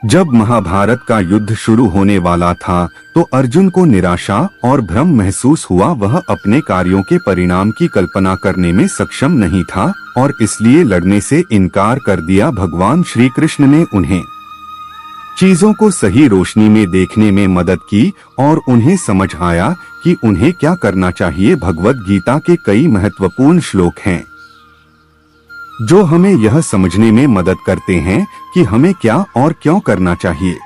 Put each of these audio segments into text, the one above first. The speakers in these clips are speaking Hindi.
जब महाभारत का युद्ध शुरू होने वाला था तो अर्जुन को निराशा और भ्रम महसूस हुआ। वह अपने कार्यों के परिणाम की कल्पना करने में सक्षम नहीं था और इसलिए लड़ने से इनकार कर दिया। भगवान श्री कृष्ण ने उन्हें चीजों को सही रोशनी में देखने में मदद की और उन्हें समझ आया कि उन्हें क्या करना चाहिए। भगवद गीता के कई महत्वपूर्ण श्लोक हैं जो हमें यह समझने में मदद करते हैं कि हमें क्या और क्यों करना चाहिए।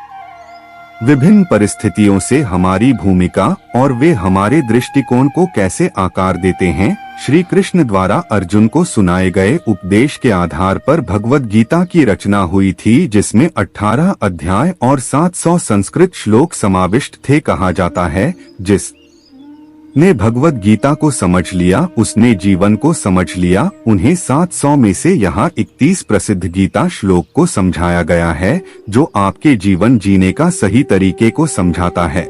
विभिन्न परिस्थितियों से हमारी भूमिका और वे हमारे दृष्टिकोण को कैसे आकार देते हैं। श्री कृष्ण द्वारा अर्जुन को सुनाए गए उपदेश के आधार पर भगवद गीता की रचना हुई थी, जिसमें 18 अध्याय और 700 संस्कृत श्लोक समाविष्ट थे। कहा जाता है जिस ने भगवद गीता को समझ लिया उसने जीवन को समझ लिया। उन्हें 700 में से यहाँ 31 प्रसिद्ध गीता श्लोक को समझाया गया है जो आपके जीवन जीने का सही तरीके को समझाता है।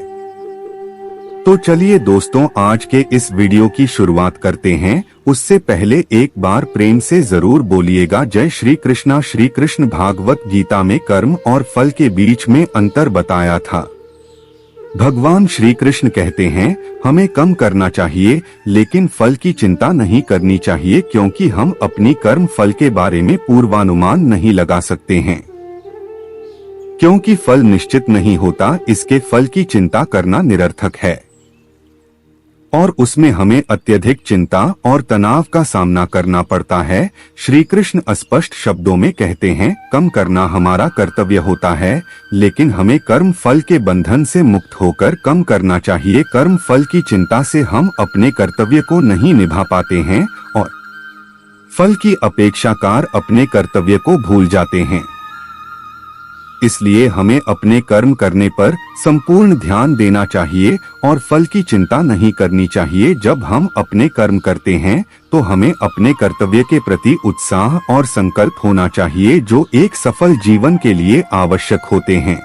तो चलिए दोस्तों, आज के इस वीडियो की शुरुआत करते हैं। उससे पहले एक बार प्रेम से जरूर बोलिएगा जय श्री कृष्णा। श्री कृष्ण भागवत गीता में कर्म और फल के बीच में अंतर बताया था। भगवान श्री कृष्ण कहते हैं हमें कम करना चाहिए लेकिन फल की चिंता नहीं करनी चाहिए, क्योंकि हम अपनी कर्म फल के बारे में पूर्वानुमान नहीं लगा सकते हैं। क्योंकि फल निश्चित नहीं होता, इसके फल की चिंता करना निरर्थक है और उसमें हमें अत्यधिक चिंता और तनाव का सामना करना पड़ता है। श्री कृष्ण स्पष्ट शब्दों में कहते हैं कम करना हमारा कर्तव्य होता है, लेकिन हमें कर्म फल के बंधन से मुक्त होकर कम करना चाहिए। कर्म फल की चिंता से हम अपने कर्तव्य को नहीं निभा पाते हैं और फल की अपेक्षाकार अपने कर्तव्य को भूल जाते हैं। इसलिए हमें अपने कर्म करने पर संपूर्ण ध्यान देना चाहिए और फल की चिंता नहीं करनी चाहिए। जब हम अपने कर्म करते हैं तो हमें अपने कर्तव्य के प्रति उत्साह और संकल्प होना चाहिए जो एक सफल जीवन के लिए आवश्यक होते हैं।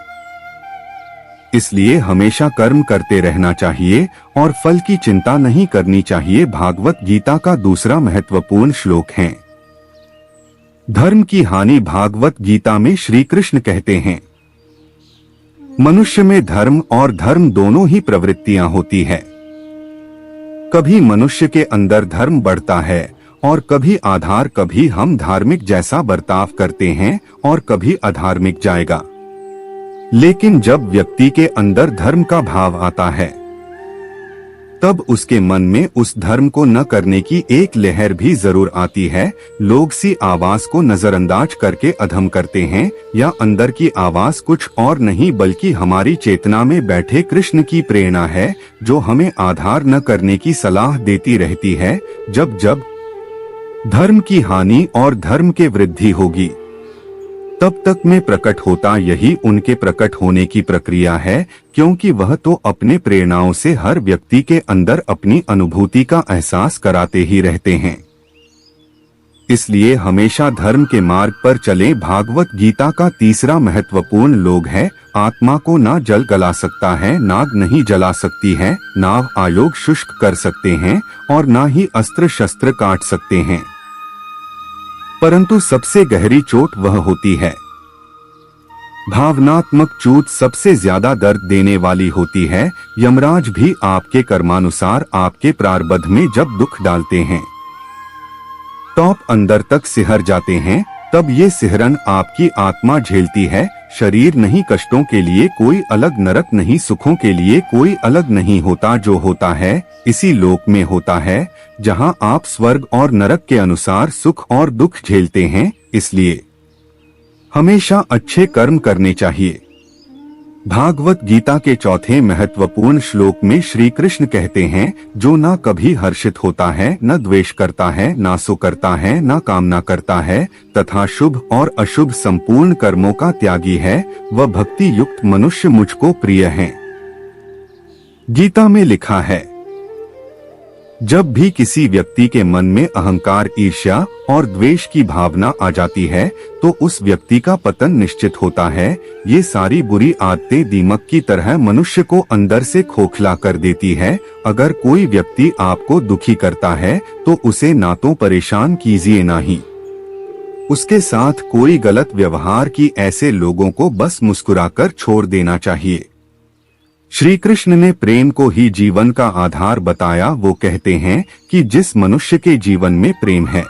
इसलिए हमेशा कर्म करते रहना चाहिए और फल की चिंता नहीं करनी चाहिए। भागवत गीता का दूसरा महत्वपूर्ण श्लोक है धर्म की हानि। भागवत गीता में श्री कृष्ण कहते हैं मनुष्य में धर्म और धर्म दोनों ही प्रवृत्तियां होती है। कभी मनुष्य के अंदर धर्म बढ़ता है और कभी आधार, कभी हम धार्मिक जैसा बर्ताव करते हैं और कभी अधार्मिक जाएगा। लेकिन जब व्यक्ति के अंदर धर्म का भाव आता है तब उसके मन में उस धर्म को न करने की एक लहर भी जरूर आती है। लोग सी आवाज को नजरअंदाज करके अधम करते हैं या अंदर की आवाज कुछ और नहीं बल्कि हमारी चेतना में बैठे कृष्ण की प्रेरणा है जो हमें आधार न करने की सलाह देती रहती है। जब जब धर्म की हानि और धर्म के वृद्धि होगी तब तक में प्रकट होता यही उनके प्रकट होने की प्रक्रिया है, क्योंकि वह तो अपने प्रेरणाओं से हर व्यक्ति के अंदर अपनी अनुभूति का एहसास कराते ही रहते हैं। इसलिए हमेशा धर्म के मार्ग पर चलें। भागवत गीता का तीसरा महत्वपूर्ण श्लोक है आत्मा को ना जल गला सकता है, नाग नहीं जला सकती है, नाव आयोग शुष्क कर सकते हैं और ना ही अस्त्र शस्त्र काट सकते हैं, परंतु सबसे गहरी चोट वह होती है भावनात्मक चोट सबसे ज्यादा दर्द देने वाली होती है। यमराज भी आपके कर्मानुसार आपके प्रारब्ध में जब दुख डालते हैं टॉप अंदर तक सिहर जाते हैं, तब ये सिहरन आपकी आत्मा झेलती है। शरीर नहीं, कष्टों के लिए कोई अलग नरक नहीं, सुखों के लिए कोई अलग नहीं होता। जो होता है इसी लोक में होता है जहां आप स्वर्ग और नरक के अनुसार सुख और दुख झेलते हैं। इसलिए हमेशा अच्छे कर्म करने चाहिए। भागवत गीता के चौथे महत्वपूर्ण श्लोक में श्री कृष्ण कहते हैं जो ना कभी हर्षित होता है, न द्वेष करता है, ना सो करता है, ना कामना करता है तथा शुभ और अशुभ संपूर्ण कर्मों का त्यागी है, वह भक्ति युक्त मनुष्य मुझको प्रिय है। गीता में लिखा है जब भी किसी व्यक्ति के मन में अहंकार, ईर्ष्या और द्वेष की भावना आ जाती है तो उस व्यक्ति का पतन निश्चित होता है। ये सारी बुरी आदतें दीमक की तरह मनुष्य को अंदर से खोखला कर देती है। अगर कोई व्यक्ति आपको दुखी करता है तो उसे ना तो परेशान कीजिए ना ही उसके साथ कोई गलत व्यवहार की ऐसे लोगों को बस मुस्कुराकर छोड़ देना चाहिए। श्री कृष्ण ने प्रेम को ही जीवन का आधार बताया। वो कहते हैं कि जिस मनुष्य के जीवन में प्रेम है,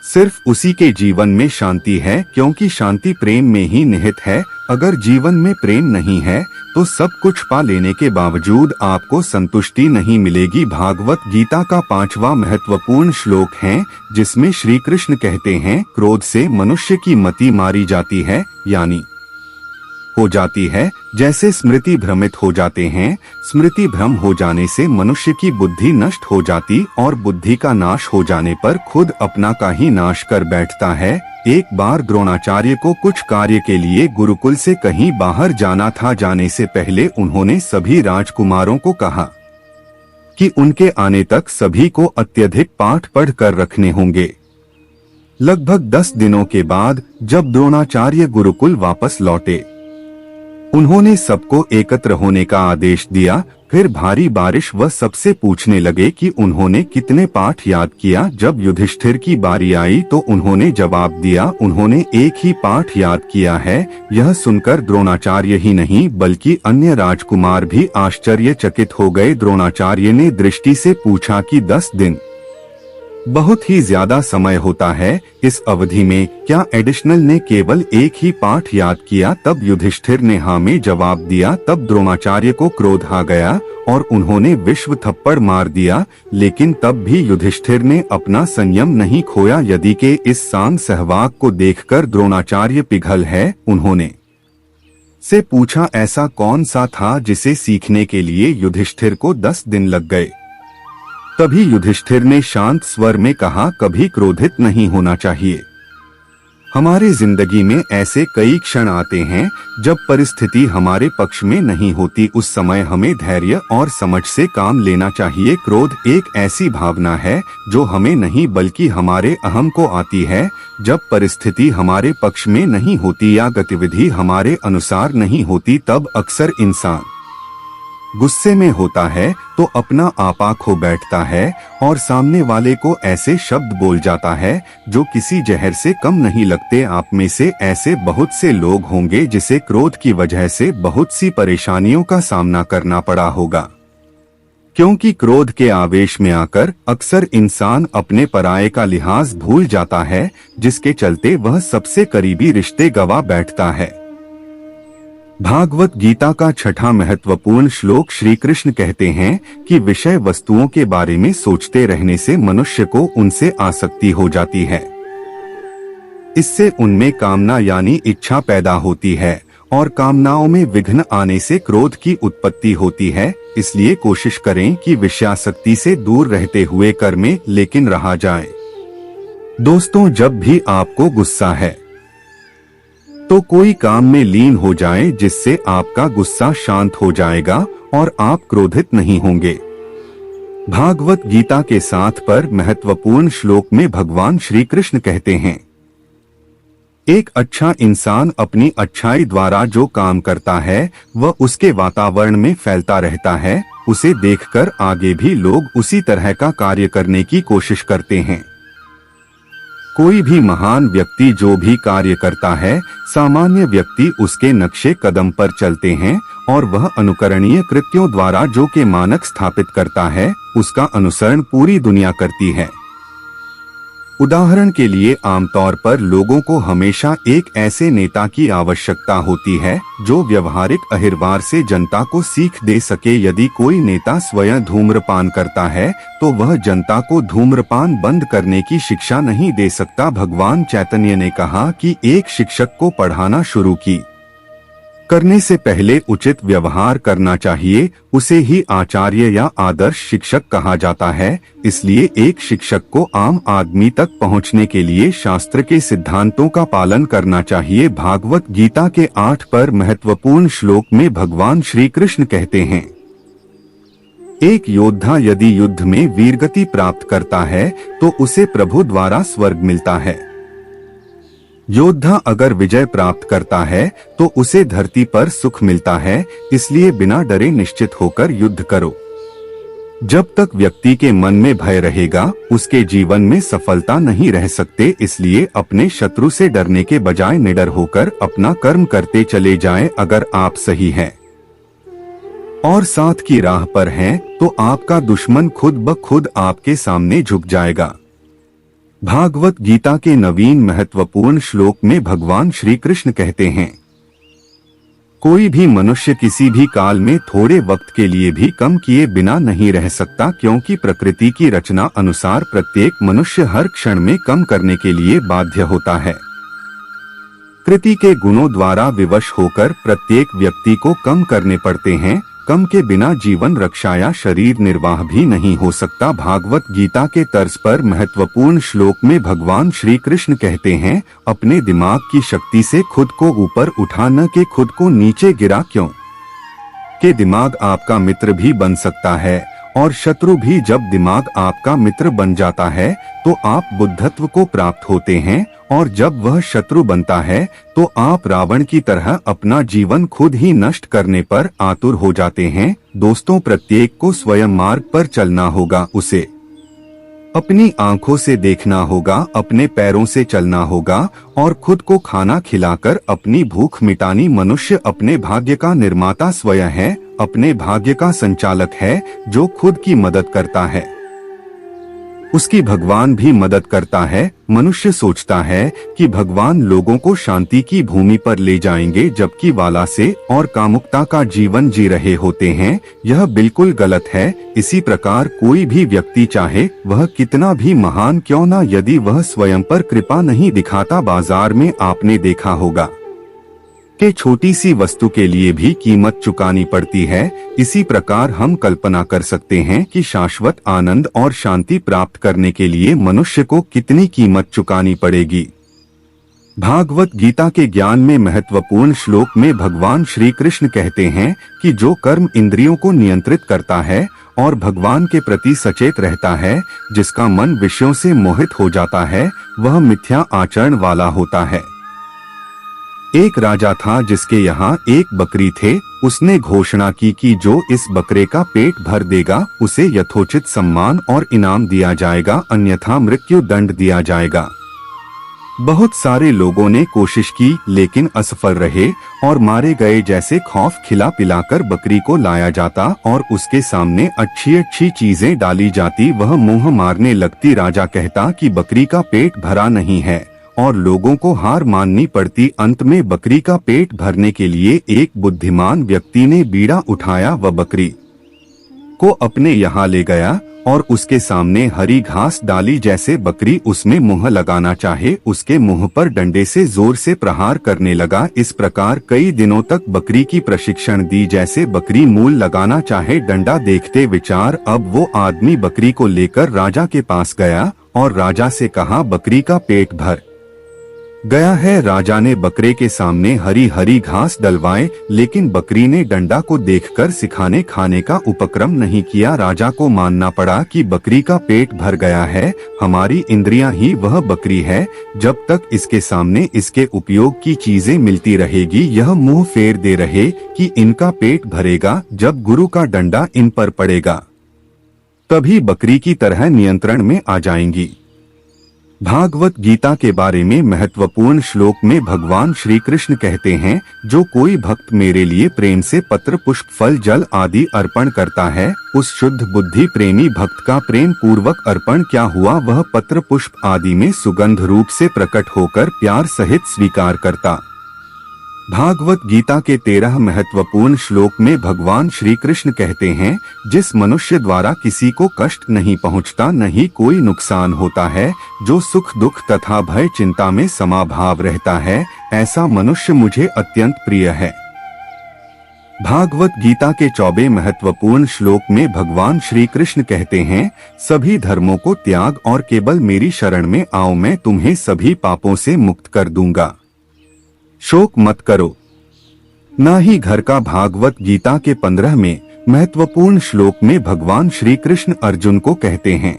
सिर्फ उसी के जीवन में शांति है, क्योंकि शांति प्रेम में ही निहित है। अगर जीवन में प्रेम नहीं है तो सब कुछ पा लेने के बावजूद आपको संतुष्टि नहीं मिलेगी। भागवत गीता का 5वां महत्वपूर्ण श्लोक है, जिसमें श्री कृष्ण कहते हैं, क्रोध से मनुष्य की मति मारी जाती है, यानी हो जाती है। जैसे स्मृति भ्रमित हो जाते हैं, स्मृति भ्रम हो जाने से मनुष्य की बुद्धि नष्ट हो जाती और बुद्धि का नाश हो जाने पर खुद अपना का ही नाश कर बैठता है। एक बार द्रोणाचार्य को कुछ कार्य के लिए गुरुकुल से कहीं बाहर जाना था। जाने से पहले उन्होंने सभी राजकुमारों को कहा कि उनके आने तक सभी को अत्यधिक पाठ पढ़ कर रखने होंगे। लगभग 10 दिनों के बाद जब द्रोणाचार्य गुरुकुल वापस लौटे, उन्होंने सबको एकत्र होने का आदेश दिया। फिर भारी बारिश व सबसे पूछने लगे कि उन्होंने कितने पाठ याद किया। जब युधिष्ठिर की बारी आई तो उन्होंने जवाब दिया, उन्होंने एक ही पाठ याद किया है। यह सुनकर द्रोणाचार्य ही नहीं बल्कि अन्य राजकुमार भी आश्चर्यचकित हो गए। द्रोणाचार्य ने दृष्टि से पूछा कि 10 दिन बहुत ही ज्यादा समय होता है, इस अवधि में क्या एडिशनल ने केवल एक ही पाठ याद किया? तब युधिष्ठिर ने हाँ में जवाब दिया। तब द्रोणाचार्य को क्रोध आ गया और उन्होंने विश्व थप्पड़ मार दिया, लेकिन तब भी युधिष्ठिर ने अपना संयम नहीं खोया। यदि के इस सांग सहवाग को देखकर द्रोणाचार्य पिघल है। उन्होंने से पूछा, ऐसा कौन सा था जिसे सीखने के लिए युधिष्ठिर को 10 दिन लग गए? तभी युधिष्ठिर ने शांत स्वर में कहा, कभी क्रोधित नहीं होना चाहिए। हमारे जिंदगी में ऐसे कई क्षण आते हैं जब परिस्थिति हमारे पक्ष में नहीं होती। उस समय हमें धैर्य और समझ से काम लेना चाहिए। क्रोध एक ऐसी भावना है जो हमें नहीं बल्कि हमारे अहम को आती है। जब परिस्थिति हमारे पक्ष में नहीं होती या गतिविधि हमारे अनुसार नहीं होती, तब अक्सर इंसान गुस्से में होता है तो अपना आपा खो बैठता है और सामने वाले को ऐसे शब्द बोल जाता है जो किसी जहर से कम नहीं लगते। आप में से ऐसे बहुत से लोग होंगे जिसे क्रोध की वजह से बहुत सी परेशानियों का सामना करना पड़ा होगा, क्योंकि क्रोध के आवेश में आकर अक्सर इंसान अपने पराये का लिहाज भूल जाता है, जिसके चलते वह सबसे करीबी रिश्ते गवा बैठता है। भागवत गीता का 6वां महत्वपूर्ण श्लोक श्री कृष्ण कहते हैं कि विषय वस्तुओं के बारे में सोचते रहने से मनुष्य को उनसे आसक्ति हो जाती है। इससे उनमें कामना यानी इच्छा पैदा होती है और कामनाओं में विघ्न आने से क्रोध की उत्पत्ति होती है। इसलिए कोशिश करें कि विषयासक्ति से दूर रहते हुए कर्म लेकिन रहा जाए। दोस्तों, जब भी आपको गुस्सा है तो कोई काम में लीन हो जाए, जिससे आपका गुस्सा शांत हो जाएगा और आप क्रोधित नहीं होंगे। भागवत गीता के 7 पर महत्वपूर्ण श्लोक में भगवान श्री कृष्ण कहते हैं, एक अच्छा इंसान अपनी अच्छाई द्वारा जो काम करता है वह उसके वातावरण में फैलता रहता है। उसे देखकर आगे भी लोग उसी तरह का कार्य करने की कोशिश करते हैं। कोई भी महान व्यक्ति जो भी कार्य करता है, सामान्य व्यक्ति उसके नक्शे कदम पर चलते हैं और वह अनुकरणीय कृत्यों द्वारा जो के मानक स्थापित करता है, उसका अनुसरण पूरी दुनिया करती है। उदाहरण के लिए आमतौर पर लोगों को हमेशा एक ऐसे नेता की आवश्यकता होती है जो व्यवहारिक अहिर्वार से जनता को सीख दे सके। यदि कोई नेता स्वयं धूम्रपान करता है तो वह जनता को धूम्रपान बंद करने की शिक्षा नहीं दे सकता। भगवान चैतन्य ने कहा कि एक शिक्षक को पढ़ाना शुरू करने से पहले उचित व्यवहार करना चाहिए, उसे ही आचार्य या आदर्श शिक्षक कहा जाता है। इसलिए एक शिक्षक को आम आदमी तक पहुंचने के लिए शास्त्र के सिद्धांतों का पालन करना चाहिए। भागवत गीता के 8 पर महत्वपूर्ण श्लोक में भगवान श्री कृष्ण कहते हैं, एक योद्धा यदि युद्ध में वीरगति प्राप्त करता है तो उसे प्रभु द्वारा स्वर्ग मिलता है। योद्धा अगर विजय प्राप्त करता है तो उसे धरती पर सुख मिलता है। इसलिए बिना डरे निश्चित होकर युद्ध करो। जब तक व्यक्ति के मन में भय रहेगा उसके जीवन में सफलता नहीं रह सकते। इसलिए अपने शत्रु से डरने के बजाय निडर होकर अपना कर्म करते चले जाएं। अगर आप सही हैं और साथ की राह पर हैं तो आपका दुश्मन खुद ब खुद आपके सामने झुक जाएगा। भागवत गीता के नवीन महत्वपूर्ण श्लोक में भगवान श्री कृष्ण कहते हैं, कोई भी मनुष्य किसी भी काल में थोड़े वक्त के लिए भी कम किए बिना नहीं रह सकता, क्योंकि प्रकृति की रचना अनुसार प्रत्येक मनुष्य हर क्षण में कम करने के लिए बाध्य होता है। कृति के गुणों द्वारा विवश होकर प्रत्येक व्यक्ति को कम करने पड़ते हैं। कम के बिना जीवन रक्षा या शरीर निर्वाह भी नहीं हो सकता। भागवत गीता के तर्ज पर महत्वपूर्ण श्लोक में भगवान श्री कृष्ण कहते हैं, अपने दिमाग की शक्ति से खुद को ऊपर उठा न कि खुद को नीचे गिरा, क्यों कि दिमाग आपका मित्र भी बन सकता है और शत्रु भी। जब दिमाग आपका मित्र बन जाता है तो आप बुद्धत्व को प्राप्त होते हैं, और जब वह शत्रु बनता है तो आप रावण की तरह अपना जीवन खुद ही नष्ट करने पर आतुर हो जाते हैं। दोस्तों, प्रत्येक को स्वयं मार्ग पर चलना होगा, उसे अपनी आंखों से देखना होगा, अपने पैरों से चलना होगा और खुद को खाना खिलाकर अपनी भूख मिटानी। मनुष्य अपने भाग्य का निर्माता स्वयं है, अपने भाग्य का संचालक है। जो खुद की मदद करता है उसकी भगवान भी मदद करता है। मनुष्य सोचता है कि भगवान लोगों को शांति की भूमि पर ले जाएंगे, जबकि वाला से और कामुकता का जीवन जी रहे होते हैं। यह बिल्कुल गलत है। इसी प्रकार कोई भी व्यक्ति चाहे वह कितना भी महान क्यों न, यदि वह स्वयं पर कृपा नहीं दिखाता, बाजार में आपने देखा होगा कि छोटी सी वस्तु के लिए भी कीमत चुकानी पड़ती है। इसी प्रकार हम कल्पना कर सकते हैं कि शाश्वत आनंद और शांति प्राप्त करने के लिए मनुष्य को कितनी कीमत चुकानी पड़ेगी। भागवत गीता के ज्ञान में महत्वपूर्ण श्लोक में भगवान श्री कृष्ण कहते हैं कि जो कर्म इंद्रियों को नियंत्रित करता है और भगवान के प्रति सचेत रहता है, जिसका मन विषयों से मोहित हो जाता है, वह मिथ्या आचरण वाला होता है। एक राजा था जिसके यहाँ एक बकरी थे। उसने घोषणा की कि जो इस बकरे का पेट भर देगा उसे यथोचित सम्मान और इनाम दिया जाएगा, अन्यथा मृत्यु दंड दिया जाएगा। बहुत सारे लोगों ने कोशिश की लेकिन असफल रहे और मारे गए। जैसे खौफ खिला पिलाकर बकरी को लाया जाता और उसके सामने अच्छी अच्छी चीजें डाली जाती, वह मुंह मारने लगती। राजा कहता कि बकरी का पेट भरा नहीं है और लोगों को हार माननी पड़ती। अंत में बकरी का पेट भरने के लिए एक बुद्धिमान व्यक्ति ने बीड़ा उठाया, व बकरी को अपने यहाँ ले गया और उसके सामने हरी घास डाली। जैसे बकरी उसमें मुंह लगाना चाहे, उसके मुंह पर डंडे से जोर से प्रहार करने लगा। इस प्रकार कई दिनों तक बकरी की प्रशिक्षण दी। जैसे बकरी मूल लगाना चाहे, डंडा देखते विचार। अब वो आदमी बकरी को लेकर राजा के पास गया और राजा से कहा, बकरी का पेट भर गया है। राजा ने बकरे के सामने हरी हरी घास डलवाए, लेकिन बकरी ने डंडा को देखकर सिखाने खाने का उपक्रम नहीं किया। राजा को मानना पड़ा कि बकरी का पेट भर गया है, हमारी इंद्रियां ही वह बकरी है। जब तक इसके सामने इसके उपयोग की चीजें मिलती रहेगी, यह मुंह फेर दे रहे कि इनका पेट भरेगा। जब गुरु का डंडा इन पर पड़ेगा तभी बकरी की तरह नियंत्रण में आ जाएंगी। भागवत गीता के बारे में महत्वपूर्ण श्लोक में भगवान श्री कृष्ण कहते हैं, जो कोई भक्त मेरे लिए प्रेम से पत्र पुष्प फल जल आदि अर्पण करता है, उस शुद्ध बुद्धि प्रेमी भक्त का प्रेम पूर्वक अर्पण क्या हुआ, वह पत्र पुष्प आदि में सुगंध रूप से प्रकट होकर प्यार सहित स्वीकार करता। भागवत गीता के 13 महत्वपूर्ण श्लोक में भगवान श्री कृष्ण कहते हैं, जिस मनुष्य द्वारा किसी को कष्ट नहीं पहुंचता, नहीं कोई नुकसान होता है, जो सुख दुख तथा भय चिंता में समाभाव रहता है, ऐसा मनुष्य मुझे अत्यंत प्रिय है। भागवत गीता के 24 महत्वपूर्ण श्लोक में भगवान श्री कृष्ण कहते हैं, सभी धर्मों को त्याग और केवल मेरी शरण में आओ, मैं तुम्हें सभी पापों से मुक्त कर दूंगा। शोक मत करो। ना ही घर का भागवत गीता के 15 में महत्वपूर्ण श्लोक में भगवान श्री कृष्ण अर्जुन को कहते हैं,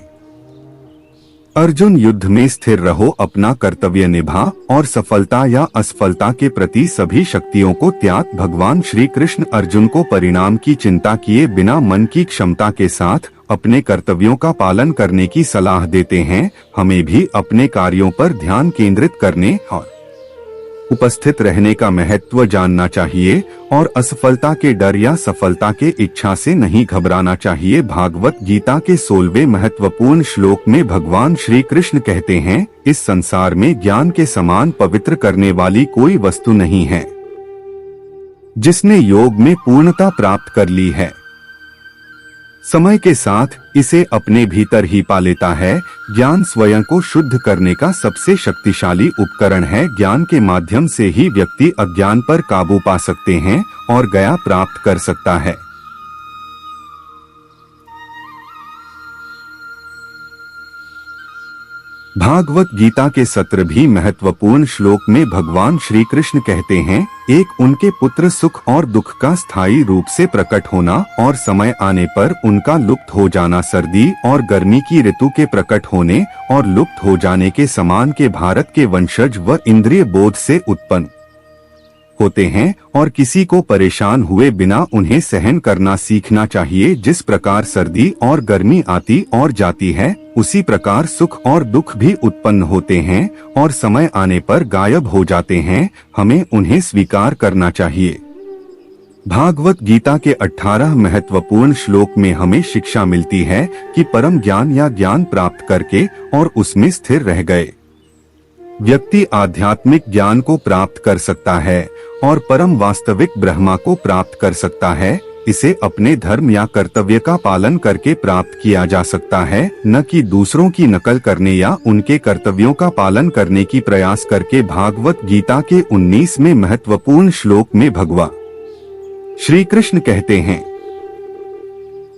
अर्जुन युद्ध में स्थिर रहो, अपना कर्तव्य निभा और सफलता या असफलता के प्रति सभी शक्तियों को त्याग। भगवान श्री कृष्ण अर्जुन को परिणाम की चिंता किए बिना मन की क्षमता के साथ अपने कर्तव्यों का पालन करने की सलाह देते हैं, हमें भी अपने कार्यों पर ध्यान केंद्रित करने और उपस्थित रहने का महत्व जानना चाहिए और असफलता के डर या सफलता के इच्छा से नहीं घबराना चाहिए। भागवत गीता के 16वें महत्वपूर्ण श्लोक में भगवान श्री कृष्ण कहते हैं, इस संसार में ज्ञान के समान पवित्र करने वाली कोई वस्तु नहीं है। जिसने योग में पूर्णता प्राप्त कर ली है, समय के साथ इसे अपने भीतर ही पा लेता है। ज्ञान स्वयं को शुद्ध करने का सबसे शक्तिशाली उपकरण है। ज्ञान के माध्यम से ही व्यक्ति अज्ञान पर काबू पा सकते हैं और गया प्राप्त कर सकता है। भागवत गीता के 17 महत्वपूर्ण श्लोक में भगवान श्री कृष्ण कहते हैं, एक उनके पुत्र सुख और दुख का स्थायी रूप से प्रकट होना और समय आने पर उनका लुप्त हो जाना, सर्दी और गर्मी की ऋतु के प्रकट होने और लुप्त हो जाने के समान के भारत के वंशज व इंद्रिय बोध से उत्पन्न होते हैं और किसी को परेशान हुए बिना उन्हें सहन करना सीखना चाहिए। जिस प्रकार सर्दी और गर्मी आती और जाती है, उसी प्रकार सुख और दुख भी उत्पन्न होते हैं और समय आने पर गायब हो जाते हैं। हमें उन्हें स्वीकार करना चाहिए। भागवत गीता के 18 महत्वपूर्ण श्लोक में हमें शिक्षा मिलती है कि परम ज्ञान या ज्ञान प्राप्त करके और उसमें स्थिर रह गए व्यक्ति आध्यात्मिक ज्ञान को प्राप्त कर सकता है और परम वास्तविक ब्रह्मा को प्राप्त कर सकता है। इसे अपने धर्म या कर्तव्य का पालन करके प्राप्त किया जा सकता है, न कि दूसरों की नकल करने या उनके कर्तव्यों का पालन करने की प्रयास करके। भागवत गीता के 19वें महत्वपूर्ण श्लोक में भगवान श्री कृष्ण कहते हैं,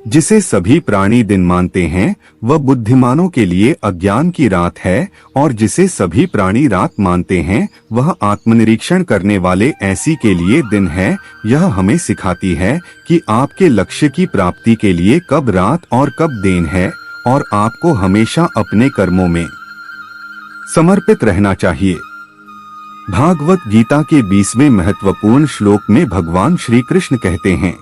जिसे सभी प्राणी दिन मानते हैं वह बुद्धिमानों के लिए अज्ञान की रात है, और जिसे सभी प्राणी रात मानते हैं वह आत्मनिरीक्षण करने वाले ऐसी के लिए दिन है। यह हमें सिखाती है कि आपके लक्ष्य की प्राप्ति के लिए कब रात और कब दिन है, और आपको हमेशा अपने कर्मों में समर्पित रहना चाहिए। भागवत गीता के 20वें महत्वपूर्ण श्लोक में भगवान श्री कृष्ण कहते हैं,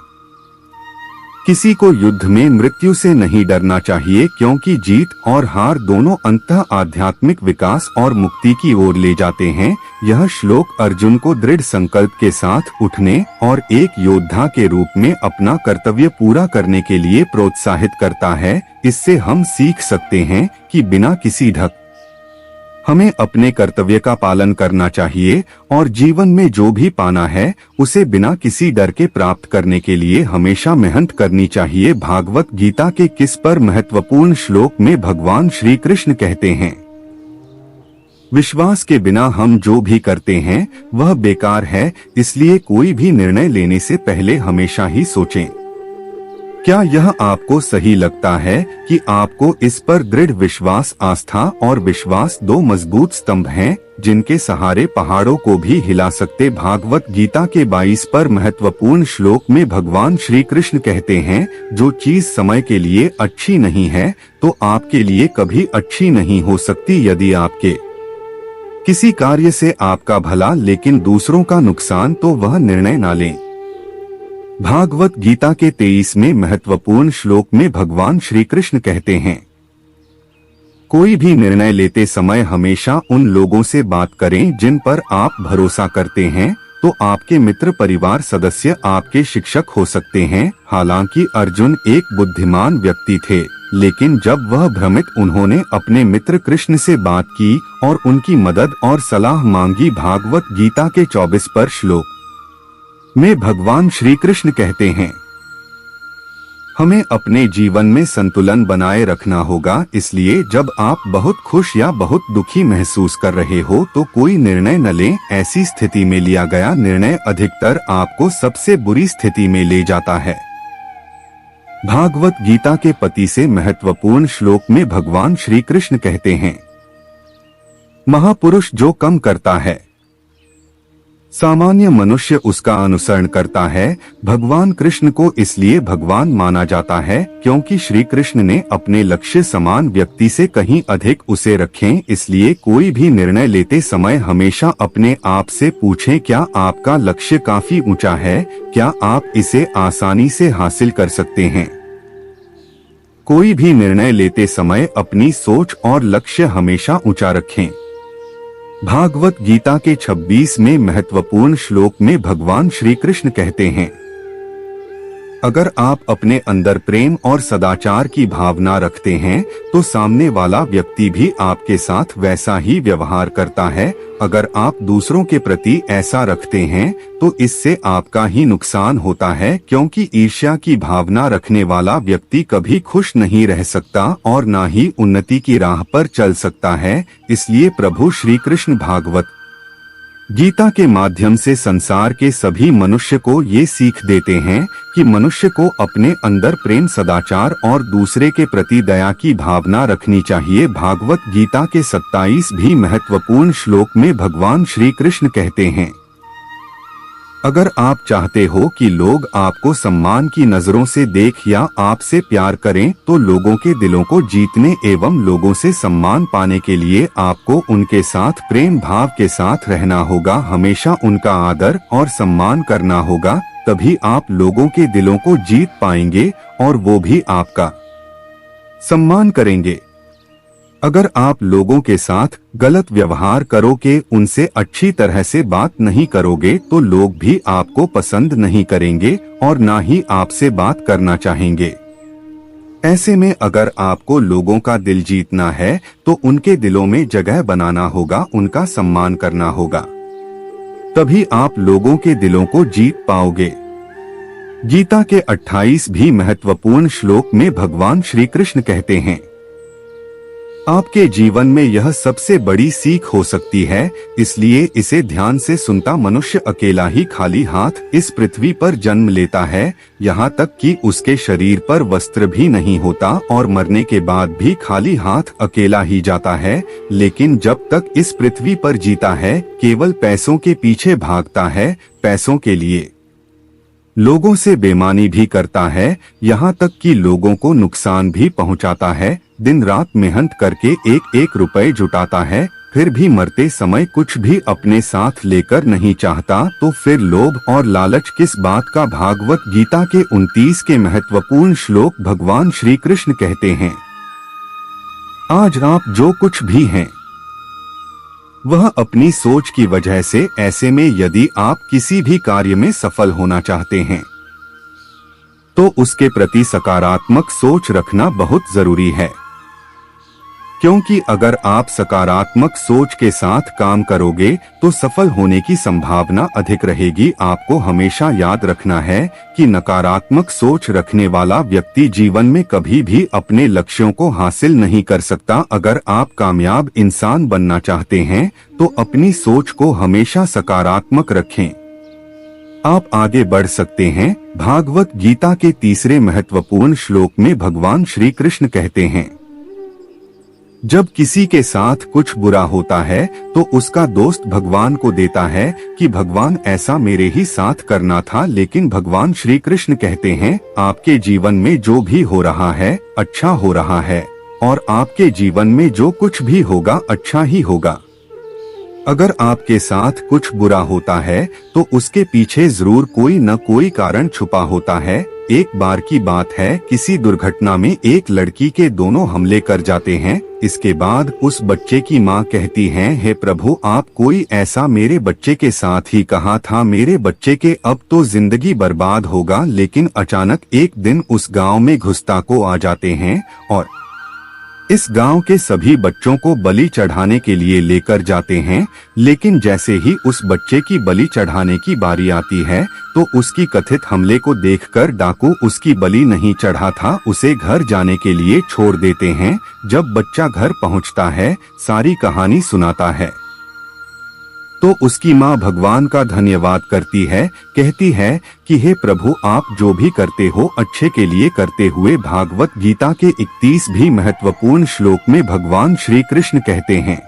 किसी को युद्ध में मृत्यु से नहीं डरना चाहिए, क्योंकि जीत और हार दोनों अंततः आध्यात्मिक विकास और मुक्ति की ओर ले जाते हैं। यह श्लोक अर्जुन को दृढ़ संकल्प के साथ उठने और एक योद्धा के रूप में अपना कर्तव्य पूरा करने के लिए प्रोत्साहित करता है। इससे हम सीख सकते हैं कि बिना किसी ढक हमें अपने कर्तव्य का पालन करना चाहिए और जीवन में जो भी पाना है उसे बिना किसी डर के प्राप्त करने के लिए हमेशा मेहनत करनी चाहिए। भागवत गीता के किस पर महत्वपूर्ण श्लोक में भगवान श्री कृष्ण कहते हैं, विश्वास के बिना हम जो भी करते हैं वह बेकार है, इसलिए कोई भी निर्णय लेने से पहले हमेशा ही सोचें। क्या यह आपको सही लगता है कि आपको इस पर दृढ़ विश्वास, आस्था और विश्वास दो मजबूत स्तंभ हैं जिनके सहारे पहाड़ों को भी हिला सकते। भागवत गीता के 22 पर महत्वपूर्ण श्लोक में भगवान श्री कृष्ण कहते हैं, जो चीज समय के लिए अच्छी नहीं है तो आपके लिए कभी अच्छी नहीं हो सकती। यदि आपके किसी कार्य से आपका भला लेकिन दूसरों का नुकसान, तो वह निर्णय न लें। भागवत गीता के 23वें महत्वपूर्ण श्लोक में भगवान श्री कृष्ण कहते हैं, कोई भी निर्णय लेते समय हमेशा उन लोगों से बात करें जिन पर आप भरोसा करते हैं, तो आपके मित्र, परिवार सदस्य आपके शिक्षक हो सकते हैं। हालांकि अर्जुन एक बुद्धिमान व्यक्ति थे, लेकिन जब वह भ्रमित, उन्होंने अपने मित्र कृष्ण से बात की और उनकी मदद और सलाह मांगी। भागवत गीता के 24 पर श्लोक में भगवान श्री कृष्ण कहते हैं, हमें अपने जीवन में संतुलन बनाए रखना होगा, इसलिए जब आप बहुत खुश या बहुत दुखी महसूस कर रहे हो तो कोई निर्णय न लें। ऐसी स्थिति में लिया गया निर्णय अधिकतर आपको सबसे बुरी स्थिति में ले जाता है। भागवत गीता के पति से महत्वपूर्ण श्लोक में भगवान श्री कृष्ण कहते हैं, महापुरुष जो कम करता है सामान्य मनुष्य उसका अनुसरण करता है। भगवान कृष्ण को इसलिए भगवान माना जाता है क्योंकि श्री कृष्ण ने अपने लक्ष्य समान व्यक्ति से कहीं अधिक उसे रखें। इसलिए कोई भी निर्णय लेते समय हमेशा अपने आप से पूछें, क्या आपका लक्ष्य काफी ऊंचा है? क्या आप इसे आसानी से हासिल कर सकते हैं? कोई भी निर्णय लेते समय अपनी सोच और लक्ष्य हमेशा ऊंचा रखें। भागवत गीता के 26वें महत्वपूर्ण श्लोक में भगवान श्री कृष्ण कहते हैं, अगर आप अपने अंदर प्रेम और सदाचार की भावना रखते हैं तो सामने वाला व्यक्ति भी आपके साथ वैसा ही व्यवहार करता है। अगर आप दूसरों के प्रति ऐसा रखते हैं तो इससे आपका ही नुकसान होता है, क्योंकि ईर्ष्या की भावना रखने वाला व्यक्ति कभी खुश नहीं रह सकता और न ही उन्नति की राह पर चल सकता है। इसलिए प्रभु श्री कृष्ण भागवत गीता के माध्यम से संसार के सभी मनुष्य को ये सीख देते हैं कि मनुष्य को अपने अंदर प्रेम, सदाचार और दूसरे के प्रति दया की भावना रखनी चाहिए। भागवत गीता के 27वें महत्वपूर्ण श्लोक में भगवान श्री कृष्ण कहते हैं, अगर आप चाहते हो कि लोग आपको सम्मान की नजरों से देख या आपसे प्यार करें तो लोगों के दिलों को जीतने एवं लोगों से सम्मान पाने के लिए आपको उनके साथ प्रेम भाव के साथ रहना होगा। हमेशा उनका आदर और सम्मान करना होगा, तभी आप लोगों के दिलों को जीत पाएंगे और वो भी आपका सम्मान करेंगे। अगर आप लोगों के साथ गलत व्यवहार करोगे, उनसे अच्छी तरह से बात नहीं करोगे तो लोग भी आपको पसंद नहीं करेंगे और ना ही आपसे बात करना चाहेंगे। ऐसे में अगर आपको लोगों का दिल जीतना है तो उनके दिलों में जगह बनाना होगा, उनका सम्मान करना होगा, तभी आप लोगों के दिलों को जीत पाओगे। गीता के 28वें महत्वपूर्ण श्लोक में भगवान श्री कृष्ण कहते हैं, आपके जीवन में यह सबसे बड़ी सीख हो सकती है, इसलिए इसे ध्यान से सुनता मनुष्य अकेला ही खाली हाथ इस पृथ्वी पर जन्म लेता है, यहाँ तक कि उसके शरीर पर वस्त्र भी नहीं होता और मरने के बाद भी खाली हाथ अकेला ही जाता है। लेकिन जब तक इस पृथ्वी पर जीता है केवल पैसों के पीछे भागता है, पैसों के लिए लोगों से बेईमानी भी करता है, यहाँ तक कि लोगों को नुकसान भी पहुँचाता है। दिन रात मेहनत करके एक एक रुपए जुटाता है, फिर भी मरते समय कुछ भी अपने साथ लेकर नहीं चाहता, तो फिर लोभ और लालच किस बात का। भागवत गीता के 29 के महत्वपूर्ण श्लोक भगवान श्री कृष्ण कहते हैं, आज आप जो कुछ भी हैं वह अपनी सोच की वजह से। ऐसे में यदि आप किसी भी कार्य में सफल होना चाहते हैं तो उसके प्रति सकारात्मक सोच रखना बहुत जरूरी है, क्योंकि अगर आप सकारात्मक सोच के साथ काम करोगे तो सफल होने की संभावना अधिक रहेगी। आपको हमेशा याद रखना है कि नकारात्मक सोच रखने वाला व्यक्ति जीवन में कभी भी अपने लक्ष्यों को हासिल नहीं कर सकता। अगर आप कामयाब इंसान बनना चाहते हैं तो अपनी सोच को हमेशा सकारात्मक रखें, आप आगे बढ़ सकते हैं। भागवत गीता के 3 महत्वपूर्ण श्लोक में भगवान श्री कृष्ण कहते हैं, जब किसी के साथ कुछ बुरा होता है तो उसका दोस्त भगवान को देता है कि भगवान ऐसा मेरे ही साथ करना था। लेकिन भगवान श्री कृष्ण कहते हैं, आपके जीवन में जो भी हो रहा है अच्छा हो रहा है और आपके जीवन में जो कुछ भी होगा अच्छा ही होगा। अगर आपके साथ कुछ बुरा होता है तो उसके पीछे जरूर कोई न कोई कारण छुपा होता है। एक बार की बात है, किसी दुर्घटना में एक लड़की के दोनों हमले कर जाते हैं। इसके बाद उस बच्चे की माँ कहती है, हे प्रभु, आप कोई ऐसा मेरे बच्चे के साथ ही कहा था, मेरे बच्चे के अब तो जिंदगी बर्बाद होगा। लेकिन अचानक एक दिन उस गांव में घुसपैठ आ जाते हैं और इस गांव के सभी बच्चों को बलि चढ़ाने के लिए लेकर जाते हैं। लेकिन जैसे ही उस बच्चे की बलि चढ़ाने की बारी आती है तो उसकी कथित हमले को देखकर डाकू उसकी बलि नहीं चढ़ा था, उसे घर जाने के लिए छोड़ देते हैं। जब बच्चा घर पहुंचता है, सारी कहानी सुनाता है तो उसकी माँ भगवान का धन्यवाद करती है, कहती है कि हे प्रभु, आप जो भी करते हो अच्छे के लिए करते हुए। भागवत गीता के 31वें महत्वपूर्ण श्लोक में भगवान श्री कृष्ण कहते हैं,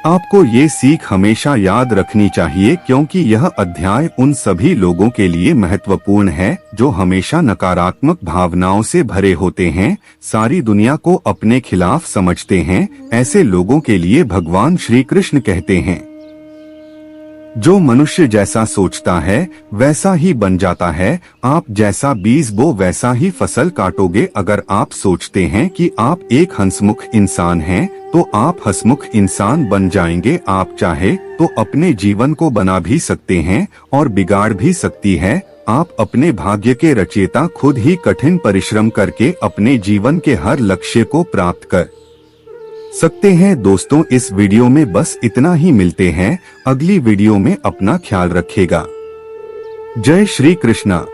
आपको ये सीख हमेशा याद रखनी चाहिए, क्योंकि यह अध्याय उन सभी लोगों के लिए महत्वपूर्ण है जो हमेशा नकारात्मक भावनाओं से भरे होते हैं, सारी दुनिया को अपने खिलाफ समझते हैं। ऐसे लोगों के लिए भगवान श्री कृष्ण कहते हैं, जो मनुष्य जैसा सोचता है वैसा ही बन जाता है। आप जैसा बीज बो वैसा ही फसल काटोगे। अगर आप सोचते हैं कि आप एक हंसमुख इंसान हैं, तो आप हंसमुख इंसान बन जाएंगे। आप चाहे तो अपने जीवन को बना भी सकते हैं और बिगाड़ भी सकती है। आप अपने भाग्य के रचयिता खुद ही कठिन परिश्रम करके अपने जीवन के हर लक्ष्य को प्राप्त कर सकते हैं। दोस्तों, इस वीडियो में बस इतना ही। मिलते हैं अगली वीडियो में। अपना ख्याल रखिएगा। जय श्री कृष्णा।